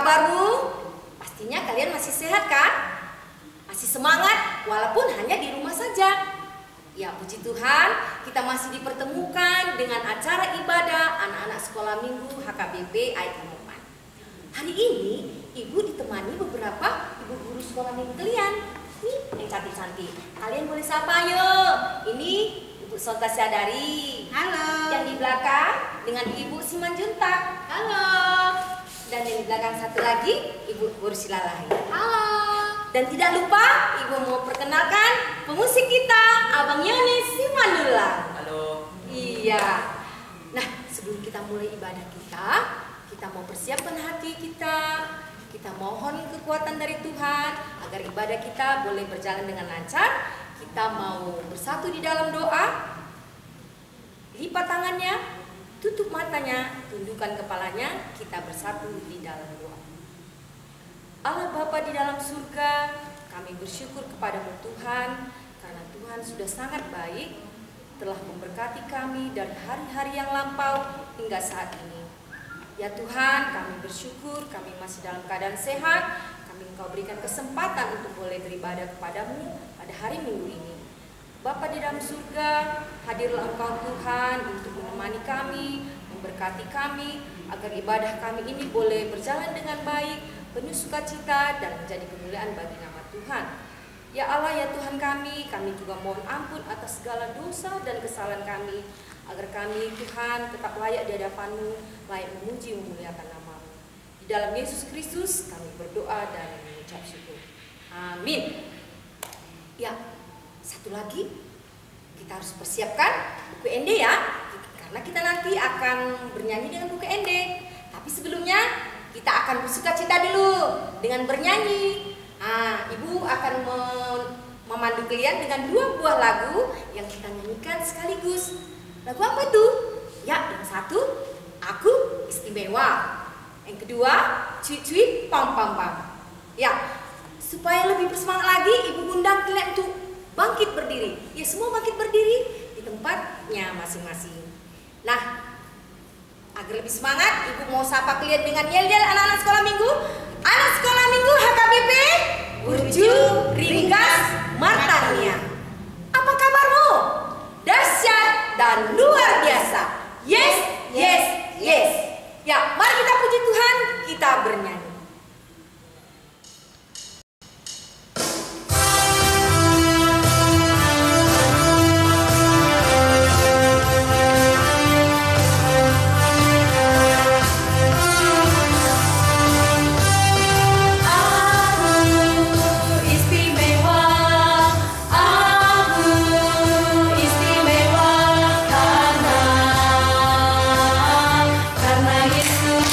kabarmu? Pastinya kalian masih sehat kan? Masih semangat walaupun hanya di rumah saja. Ya puji Tuhan, kita masih dipertemukan dengan acara ibadah anak-anak sekolah minggu HKBP Aika Moman. Hari ini ibu ditemani beberapa ibu guru sekolah minggu kalian. Nih yang cantik-cantik. Kalian boleh sapa yuk. Ini Ibu Sonta Syadari. Halo. Yang di belakang dengan Ibu Simanjuntak. Halo. Dan yang di belakang satu lagi Ibu Bursilalai. Halo. Dan tidak lupa Ibu mau perkenalkan pemusik kita, Abang Yonis Simanula. Halo. Iya. Nah, sebelum kita mulai ibadah kita mau persiapkan hati kita. Kita mohon kekuatan dari Tuhan agar ibadah kita boleh berjalan dengan lancar. Kita mau bersatu di dalam doa. Lipat tangannya, tutup matanya, tundukkan kepalanya, kita bersatu di dalam doa. Allah Bapa di dalam surga, kami bersyukur kepadamu Tuhan, karena Tuhan sudah sangat baik, telah memberkati kami dari hari-hari yang lampau hingga saat ini. Ya Tuhan, kami bersyukur, kami masih dalam keadaan sehat, Engkau berikan kesempatan untuk boleh beribadah kepadamu pada hari Minggu ini. Bapa di dalam surga, hadirlah Engkau Tuhan untuk menemani kami, memberkati kami, agar ibadah kami ini boleh berjalan dengan baik, penuh sukacita dan menjadi kemuliaan bagi nama Tuhan. Ya Allah, ya Tuhan kami juga mohon ampun atas segala dosa dan kesalahan kami, agar kami Tuhan tetap layak di hadapan-Mu, layak memuji memuliakan nama-Mu. Di dalam Yesus Kristus kami berdoa dan mengucap syukur. Amin. Ya, satu lagi kita harus persiapkan buku ND ya, karena kita nanti akan bernyanyi dengan buku ND. Tapi sebelumnya kita akan bersukacita dulu dengan bernyanyi. Ibu akan memandu kalian dengan 2 buah lagu yang kita nyanyikan sekaligus. Lagu apa itu? Ya, yang satu, Aku Istimewa. Yang kedua, Cuit-cuit pam-pam-pam. Ya, supaya lebih bersemangat lagi, Ibu undang kalian untuk bangkit berdiri. Ya, semua bangkit berdiri di tempatnya masing-masing. Nah, agar lebih semangat, Ibu mau sapa kalian dengan yel-yel anak-anak sekolah minggu. Anak sekolah minggu HKBP Burju Ringgas Martania. Apa kabarmu? Dahsyat dan luar biasa. Yes, yes, yes. Ya, mari kita puji Tuhan, kita bernyanyi. Karena Yesus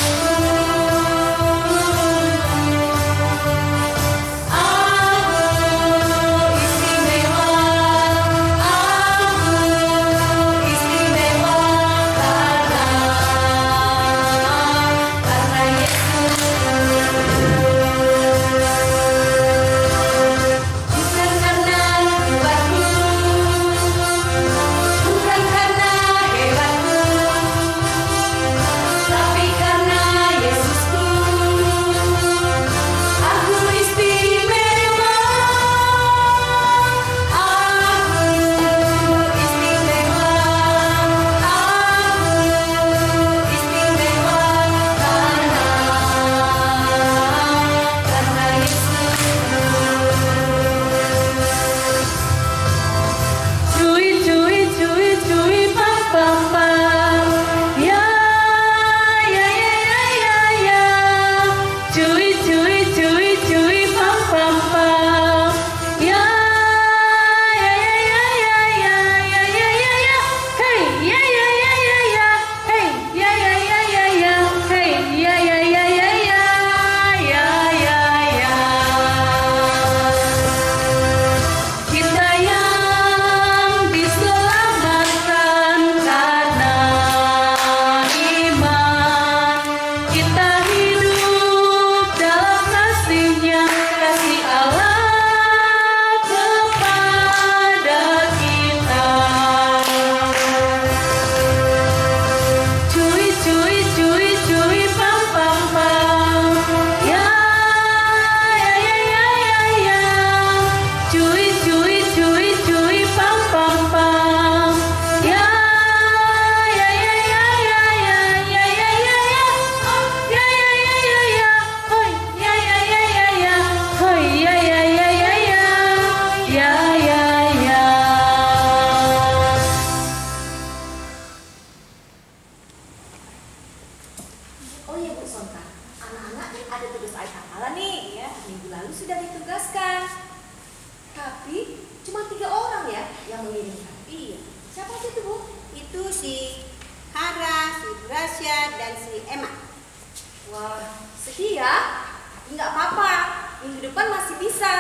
sudah ditugaskan. Tapi cuma 3 orang ya yang mengirimkan. Iya. Siapa aja tuh, Bu? Itu si Hara, si Brasya, dan si Emma. Wah, sedih ya? Nggak apa-apa, minggu depan masih bisa.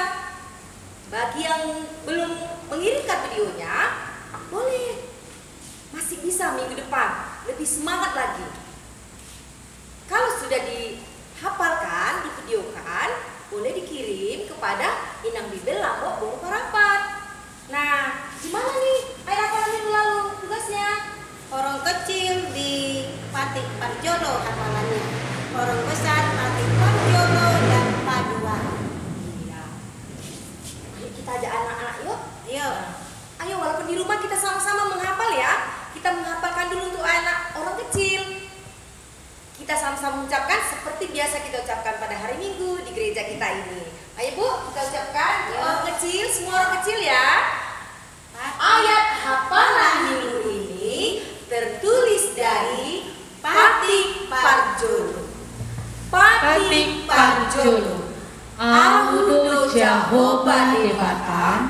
Bagi yang belum mengirimkan videonya, boleh. Masih bisa minggu depan, lebih semangat lagi. Kalau sudah dihafalkan, divideokan, boleh dikirim kepada Inang Bibel Lambok Boro Parapat. Nah, gimana nih air hafalan minggu lalu tugasnya? Orang kecil di Patik Parjolo hafalannya. Orang besar Patik Parjolo dan Padua. Iya. Ayo kita ajak anak-anak yuk. Ayo. Ayo walaupun di rumah kita sama-sama menghafal ya. Kita menghafalkan dulu untuk anak orang kecil. Kita sama-sama mengucapkan seperti biasa kita ucapkan pada hari Minggu di gereja kita ini. Ayo Bu, kita ucapkan orang kecil, semua orang kecil ya. Ayat hafalan minggu ini tertulis dari Patik Parjolo. Patik Parjolo, Audo Jehovah debatang,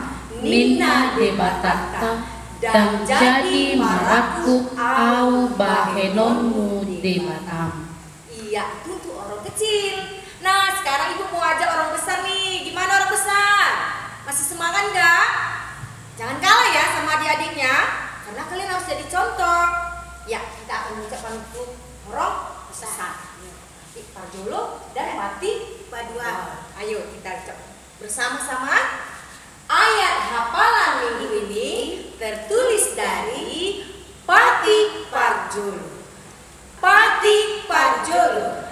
Nina debatata, dan jadi maraku au bahenonmu debatang. Iya, itu untuk orang kecil. Nah, sekarang Ibu mau ajak orang besar nih. Gimana orang besar? Masih semangat nggak? Jangan kalah ya sama adik-adiknya, karena kalian harus jadi contoh. Ya, kita akan mengucapkan untuk orang besar. Patik Parjolo dan Patik Padua. Ayo kita ucap bersama-sama. Ayat hafalan minggu ini tertulis dari Patik Parjolo. Patik Parjolo,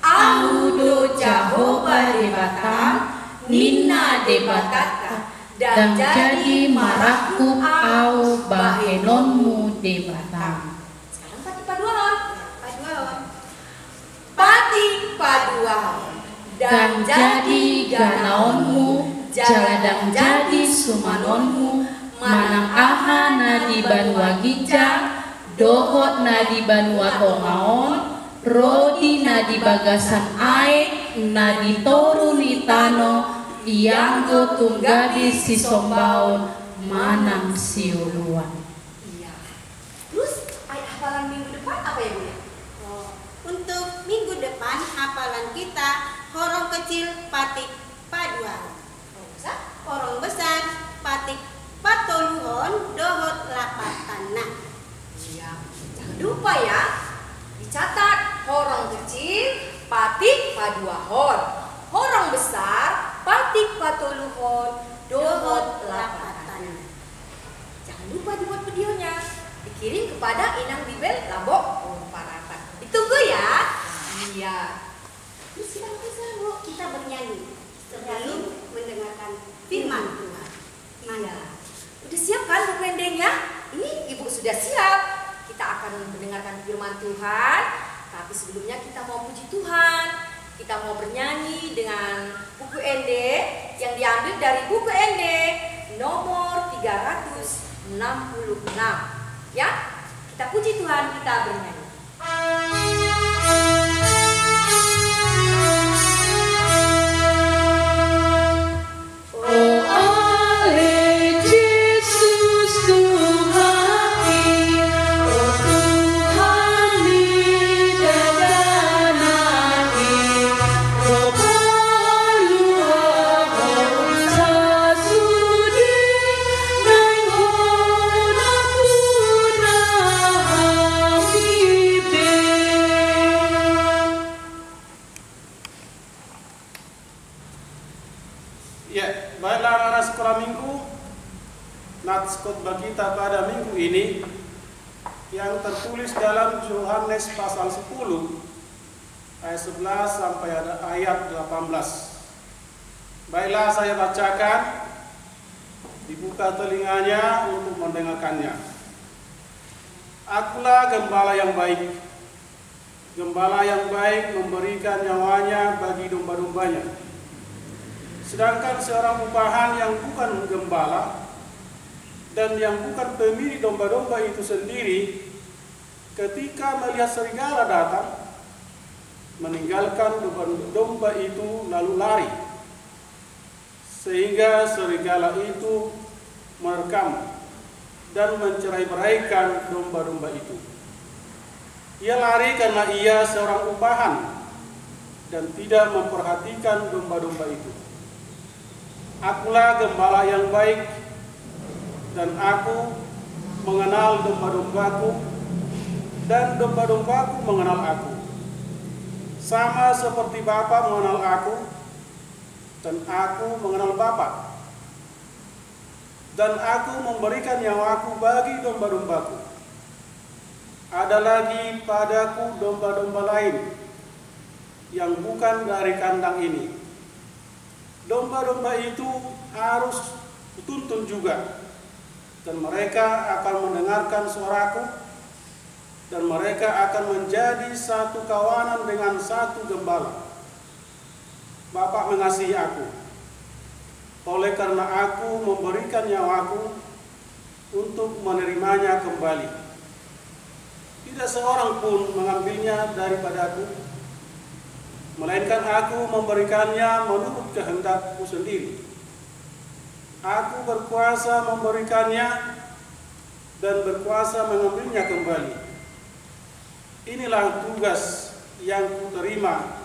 Audo Jehovah debatang, Nina debatata, dan jadi maraku au bahenonmu debatang. sekarang Patik Paduahon. Padua. Patik Paduahon, Dan jadi ganaonmu, jaladang jadi sumanonmu, manang aha nadi banua gijang, dohot nadi banua tongaon, rodi nadi bagasan ae, nadi toru litano, ianggo tunggadi si sombaon, manang siuluan. Iya. Terus ayat hafalan minggu depan apa ya Bu ya? Untuk minggu depan hafalan kita orang kecil Patik Padua. Orang besar Patik Patoluhon dohot lapatana. Iya. Jangan lupa ya, dicatat orang kecil Patik Paduahon, orang besar Patik Patoluhon dohot lapatana. Jangan lupa dibuat videonya, dikirim kepada Inang Bibel Lambok Boro Parapat. Ditunggu ya. Iya. Terus kita bisa Bu, Kita bernyanyi sebelum mendengarkan firman Tuhan. iya. Udah siap kan buku endingnya? Ini Ibu sudah siap. Kita akan mendengarkan firman Tuhan. Tapi sebelumnya kita mau puji Tuhan. Kita mau bernyanyi dengan buku ende yang diambil dari buku ende nomor 366. Ya, kita puji Tuhan, kita bernyanyi. Ya, baiklah anak-anak sekolah minggu, nats khotbah kita pada minggu ini yang tertulis dalam Yohanes pasal 10 ayat 11 sampai ayat 18. Baiklah saya bacakan, dibuka telinganya untuk mendengarkannya. Akulah gembala yang baik. Gembala yang baik memberikan nyawanya bagi domba-dombanya. Sedangkan seorang upahan yang bukan gembala dan yang bukan pemilik domba-domba itu sendiri, ketika melihat serigala datang, meninggalkan domba-domba itu lalu lari sehingga serigala itu merekam dan mencerai-beraikan domba-domba itu. Ia lari karena ia seorang upahan dan tidak memperhatikan domba-domba itu. Akulah gembala yang baik, dan aku mengenal domba-dombaku, dan domba-dombaku mengenal aku. Sama seperti Bapa mengenal aku, dan aku mengenal Bapa. Dan aku memberikan nyawaku bagi domba-dombaku. Ada lagi padaku domba-domba lain yang bukan dari kandang ini. Domba-domba itu harus dituntun juga, dan mereka akan mendengarkan suaraku, dan mereka akan menjadi satu kawanan dengan satu gembala. Bapa mengasihi aku, oleh karena aku memberikan nyawaku untuk menerimanya kembali. Tidak seorang pun mengambilnya daripadaku, melainkan aku memberikannya menurut kehendakku sendiri. Aku berkuasa memberikannya dan berkuasa mengambilnya kembali. Inilah tugas yang kuterima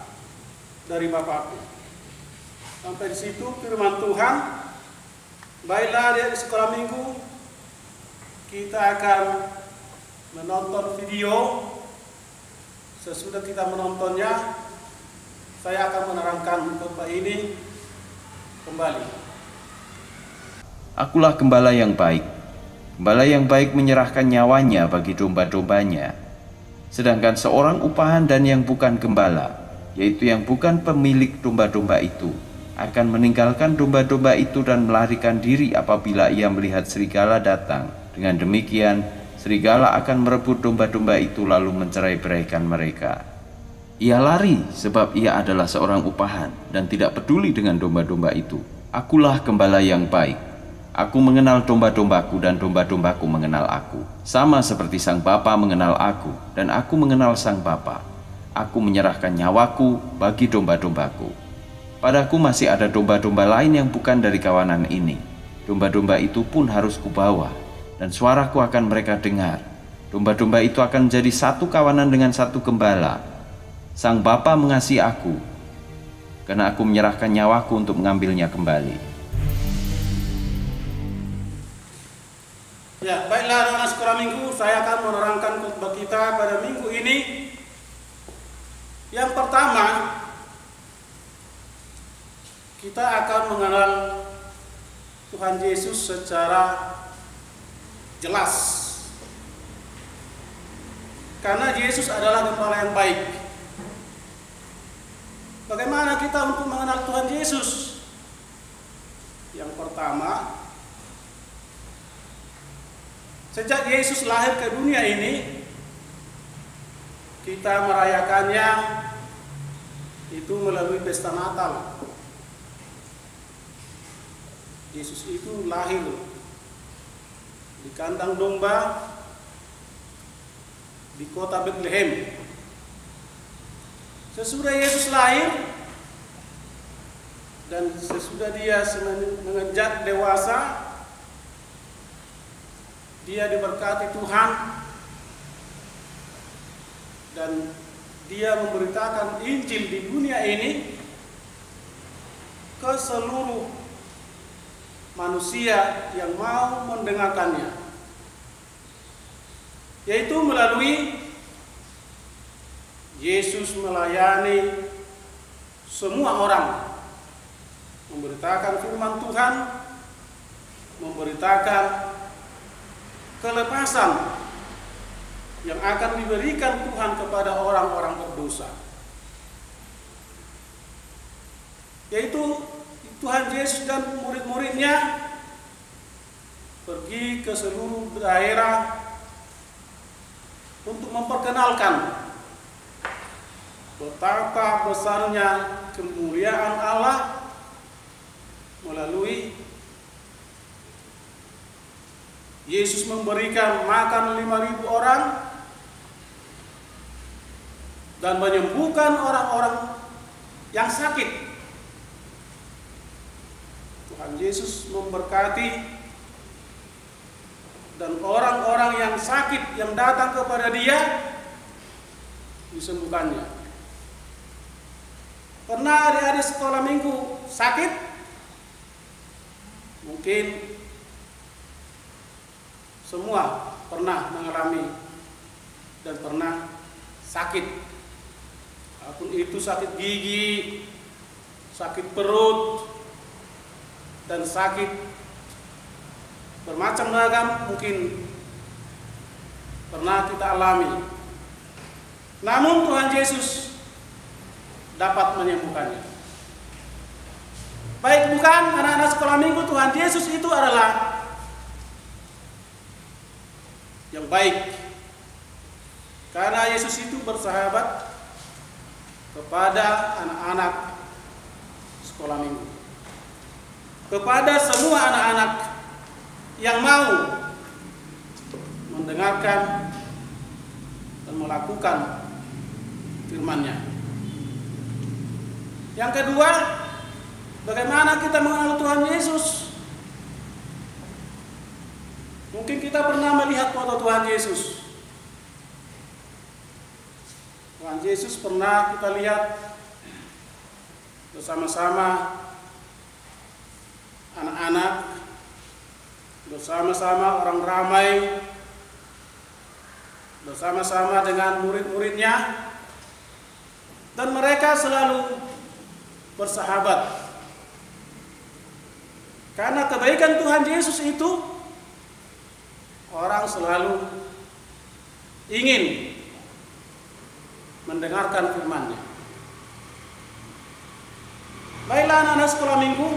dari Bapakku. Sampai di situ firman Tuhan. Baiklah, di sekolah minggu kita akan menonton video. Sesudah kita menontonnya, saya akan menerangkan khotbah ini kembali. Akulah gembala yang baik. Gembala yang baik menyerahkan nyawanya bagi domba-dombanya. Sedangkan seorang upahan dan yang bukan gembala, yaitu yang bukan pemilik domba-domba itu, akan meninggalkan domba-domba itu dan melarikan diri apabila ia melihat serigala datang. Dengan demikian, serigala akan merebut domba-domba itu lalu mencerai-beraikan mereka. Ia lari sebab ia adalah seorang upahan dan tidak peduli dengan domba-domba itu. Akulah gembala yang baik. Aku mengenal domba-dombaku dan domba-dombaku mengenal aku. Sama seperti Sang Bapa mengenal aku dan aku mengenal Sang Bapa. Aku menyerahkan nyawaku bagi domba-dombaku. Padaku masih ada domba-domba lain yang bukan dari kawanan ini. Domba-domba itu pun harus kubawa, dan suaraku akan mereka dengar. Domba-domba itu akan menjadi satu kawanan dengan satu gembala. Sang Bapa mengasihi aku, karena aku menyerahkan nyawaku untuk mengambilnya kembali. Ya, baiklah anak sekolah minggu, saya akan menerangkan khotbah kita pada minggu ini. Yang pertama, kita akan mengenal Tuhan Yesus secara jelas. Karena Yesus adalah gembala yang baik. Bagaimana kita untuk mengenal Tuhan Yesus? Yang pertama, sejak Yesus lahir ke dunia ini, kita merayakannya itu melalui pesta Natal. Yesus itu lahir di kandang domba di kota Bethlehem. Sesudah Yesus lahir dan sesudah dia menginjak dewasa, dia diberkati Tuhan dan dia memberitakan Injil di dunia ini ke seluruh manusia yang mau mendengarkannya, yaitu melalui Yesus melayani semua orang, memberitakan firman Tuhan, memberitakan kelepasan yang akan diberikan Tuhan kepada orang-orang berdosa, yaitu Tuhan Yesus dan murid-muridnya pergi ke seluruh daerah untuk memperkenalkan betapa besarnya kemuliaan Allah melalui Yesus memberikan makan 5.000 orang dan menyembuhkan orang-orang yang sakit. Tuhan Yesus memberkati, dan orang-orang yang sakit yang datang kepada Dia disembuhkannya. Pernah adik-adik sekolah minggu sakit? Mungkin semua pernah mengalami dan pernah sakit. Apapun itu, sakit gigi, sakit perut, dan sakit bermacam-macam mungkin pernah kita alami. Namun Tuhan Yesus dapat menyembuhkannya. Baik bukan anak-anak sekolah minggu, Tuhan Yesus itu adalah yang baik. Karena Yesus itu bersahabat kepada anak-anak sekolah minggu, kepada semua anak-anak yang mau mendengarkan dan melakukan firman-Nya. Yang kedua, bagaimana kita mengenal Tuhan Yesus? Mungkin kita pernah melihat foto Tuhan Yesus. Tuhan Yesus pernah kita lihat bersama-sama anak-anak, bersama-sama orang ramai, bersama-sama dengan murid-muridnya, dan mereka selalu bersahabat. Karena kebaikan Tuhan Yesus itu, orang selalu ingin mendengarkan firman-Nya. Baiklah anak-anak sekolah minggu,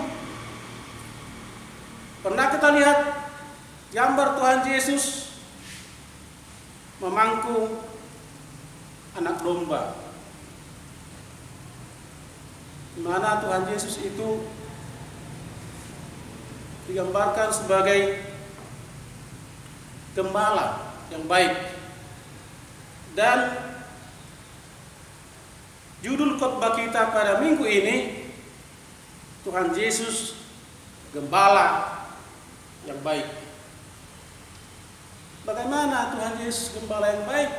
pernah kita lihat gambar Tuhan Yesus memangku anak domba, di mana Tuhan Yesus itu digambarkan sebagai gembala yang baik. Dan judul khotbah kita pada minggu ini, Tuhan Yesus gembala yang baik. Bagaimana Tuhan Yesus gembala yang baik?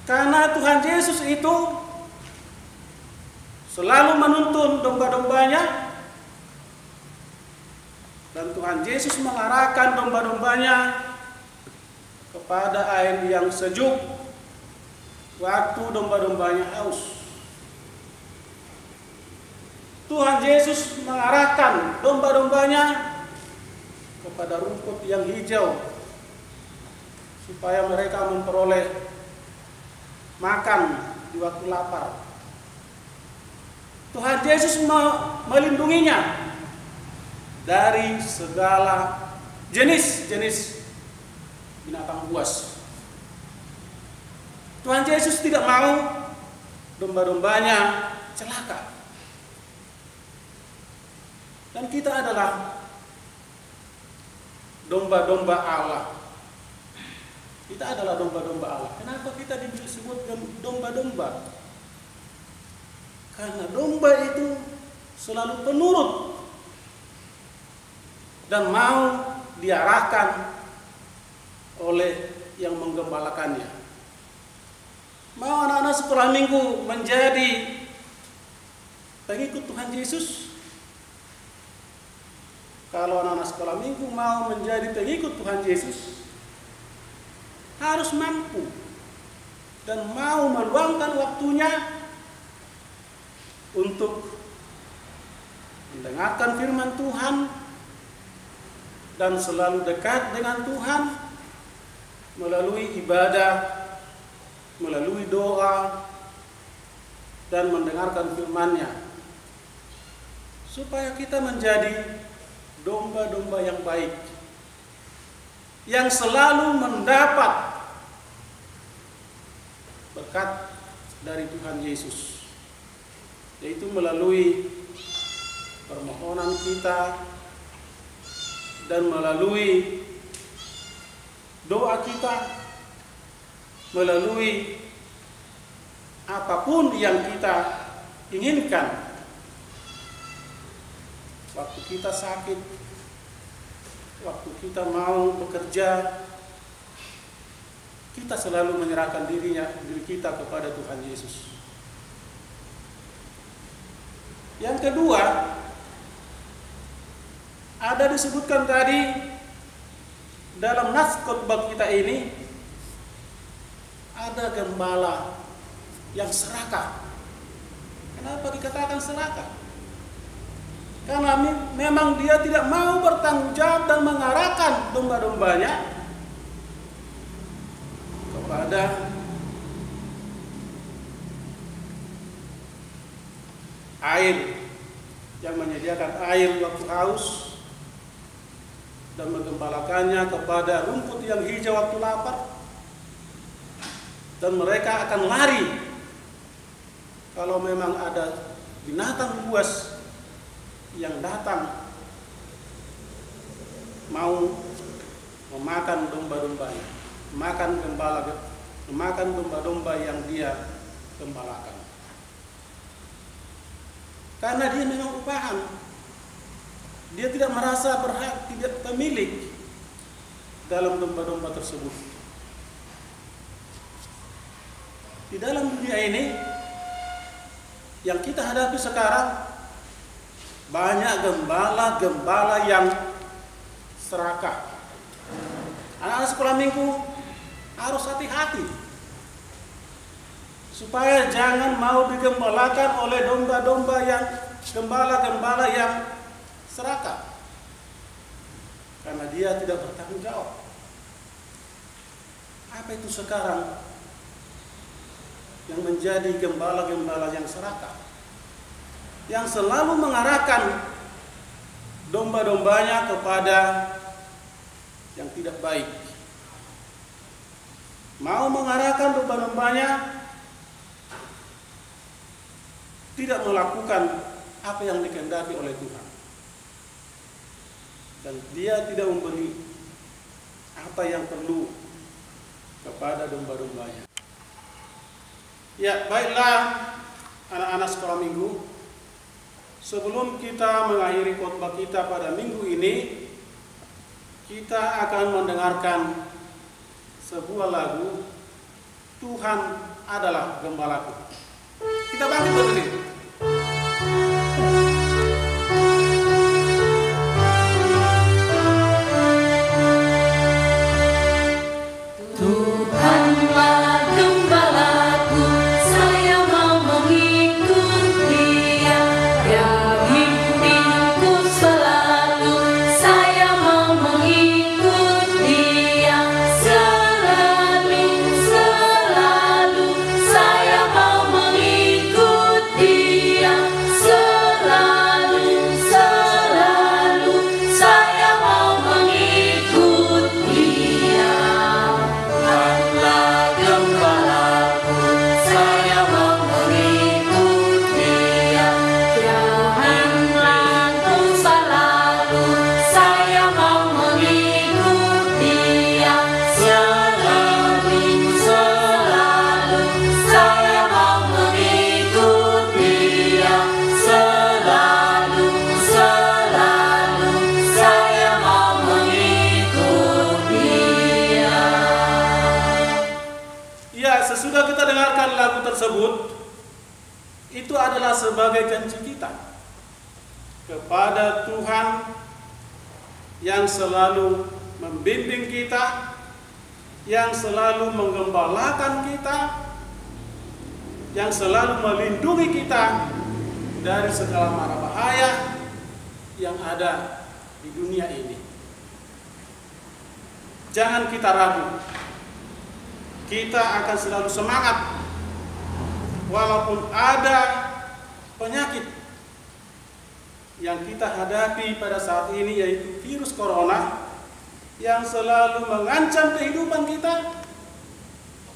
Karena Tuhan Yesus itu selalu menuntun domba-dombanya, dan Tuhan Yesus mengarahkan domba-dombanya kepada air yang sejuk waktu domba-dombanya haus. Tuhan Yesus mengarahkan domba-dombanya kepada rumput yang hijau supaya mereka memperoleh makan di waktu lapar. Tuhan Yesus melindunginya dari segala jenis-jenis binatang buas. Tuhan Yesus tidak mau domba-dombanya celaka. Dan kita adalah domba-domba Allah. Kita adalah domba-domba Allah. Kenapa kita disebut domba-domba? Karena domba itu selalu penurut dan mau diarahkan oleh yang menggembalakannya. Mau anak-anak sekolah minggu menjadi pengikut Tuhan Yesus? Kalau anak-anak sekolah minggu mau menjadi pengikut Tuhan Yesus, harus mampu dan mau meluangkan waktunya untuk mendengarkan firman Tuhan dan selalu dekat dengan Tuhan melalui ibadah, melalui doa, dan mendengarkan firman-Nya, supaya kita menjadi domba-domba yang baik, yang selalu mendapat berkat dari Tuhan Yesus, yaitu melalui permohonan kita dan melalui doa kita, melalui apapun yang kita inginkan waktu kita sakit, waktu kita mau bekerja, kita selalu menyerahkan diri kita kepada Tuhan Yesus. Yang kedua, ada disebutkan tadi dalam nas khotbah kita ini, ada gembala yang serakah. Kenapa dikatakan serakah? Karena memang dia tidak mau bertanggung jawab dan mengarahkan domba-dombanya kepada air, yang menyediakan air waktu haus, dan menggembalakannya kepada rumput yang hijau waktu lapar. Dan mereka akan lari kalau memang ada binatang buas yang datang mau memakan domba-dombanya, memakan domba-domba yang dia gembalakan. Karena dia memang upahan, dia tidak merasa berhak, tidak pemilik dalam domba-domba tersebut. Di dalam dunia ini yang kita hadapi sekarang, banyak gembala-gembala yang serakah. Anak-anak sekolah minggu harus hati-hati supaya jangan mau digembalakan oleh gembala-gembala yang serakah, karena dia tidak bertanggung jawab. Apa itu sekarang yang menjadi gembala-gembala yang serakah, yang selalu mengarahkan domba-dombanya kepada yang tidak baik, mau mengarahkan domba-dombanya tidak melakukan apa yang dikehendaki oleh Tuhan, dan dia tidak memberi apa yang perlu kepada domba-dombanya. Ya, baiklah anak-anak sekolah minggu, sebelum kita mengakhiri khotbah kita pada minggu ini, kita akan mendengarkan sebuah lagu, Tuhan adalah gembalaku. Kita bangkit berdiri. Tersebut itu adalah sebagai janji kita kepada Tuhan yang selalu membimbing kita, yang selalu menggembalakan kita, yang selalu melindungi kita dari segala mara bahaya yang ada di dunia ini. Jangan kita ragu, kita akan selalu semangat walaupun ada penyakit yang kita hadapi pada saat ini, yaitu virus corona yang selalu mengancam kehidupan kita.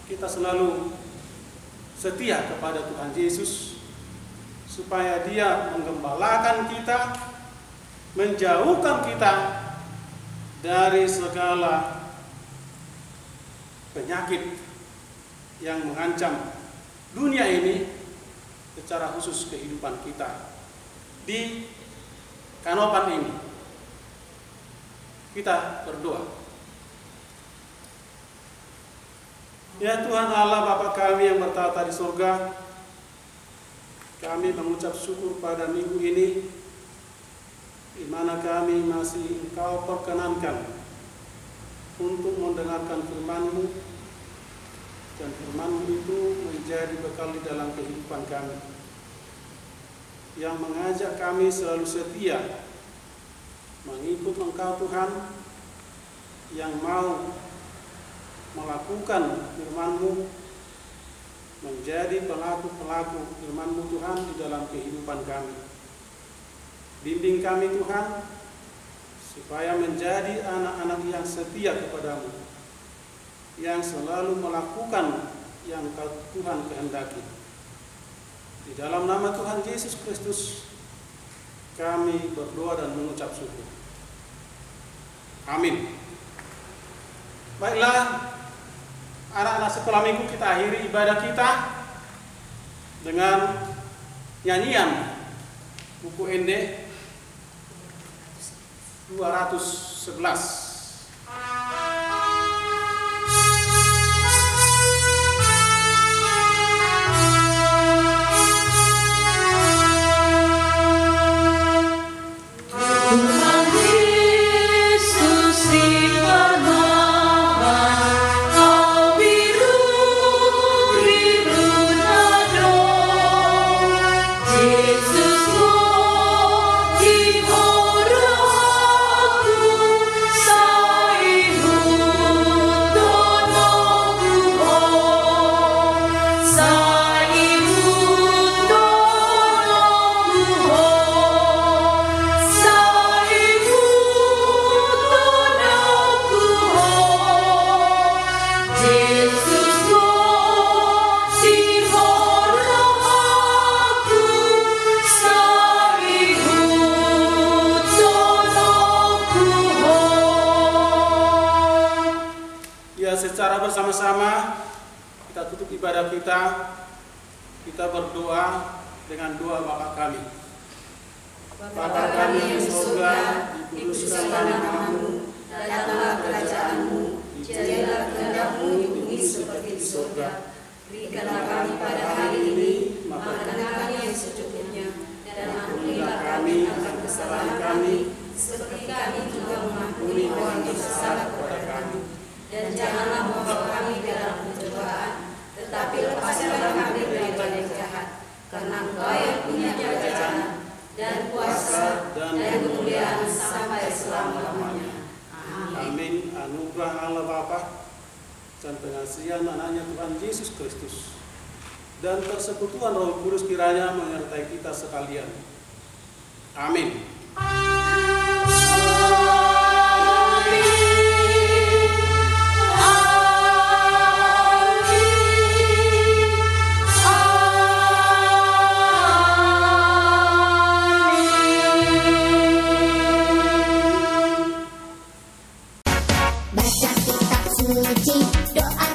Kita selalu setia kepada Tuhan Yesus supaya Dia menggembalakan kita, menjauhkan kita dari segala penyakit yang mengancam dunia ini, secara khusus kehidupan kita di kanopan ini. Kita berdoa. Ya Tuhan Allah Bapa kami yang bertata di surga, kami mengucap syukur pada minggu ini, di mana kami masih Engkau perkenankan untuk mendengarkan firman-Mu, dan firman-Mu itu menjadi bekal di dalam kehidupan kami, yang mengajak kami selalu setia mengikut Engkau Tuhan, yang mau melakukan firman-Mu, menjadi pelaku-pelaku firman-Mu Tuhan di dalam kehidupan kami. Bimbing kami Tuhan, supaya menjadi anak-anak yang setia kepadamu, yang selalu melakukan yang Tuhan kehendaki. Di dalam nama Tuhan Yesus Kristus, kami berdoa dan mengucap syukur. Amin. Baiklah, anak-anak sekolah minggu, kita akhiri ibadah kita dengan nyanyian buku ND 211. Secara bersama-sama kita tutup ibadah kita berdoa dengan doa Bapa kami. Bapa kami yang di surga, dikuduskanlah namamu, datanglah kerajaanmu, jadilah kehendak-Mu di bumi seperti di surga. Berikanlah kami pada hari ini makanan kami yang secukupnya, dan ampunilah kami akan kesalahan kami, seperti kami juga mengampuni orang yang bersalah kepada kami. Dan janganlah membawa kami dalam pencobaan, tetapi lepaskanlah kami dari yang jahat. Karena Engkau yang punya kerajaan dan kuasa dan kemuliaan sampai selama-lamanya. Amin. Anugerah Allah Bapa dan pengasihan anaknya Tuhan Yesus Kristus dan persekutuan Roh Kudus kiranya menyertai kita sekalian. Amin. Baca kitab suci, doa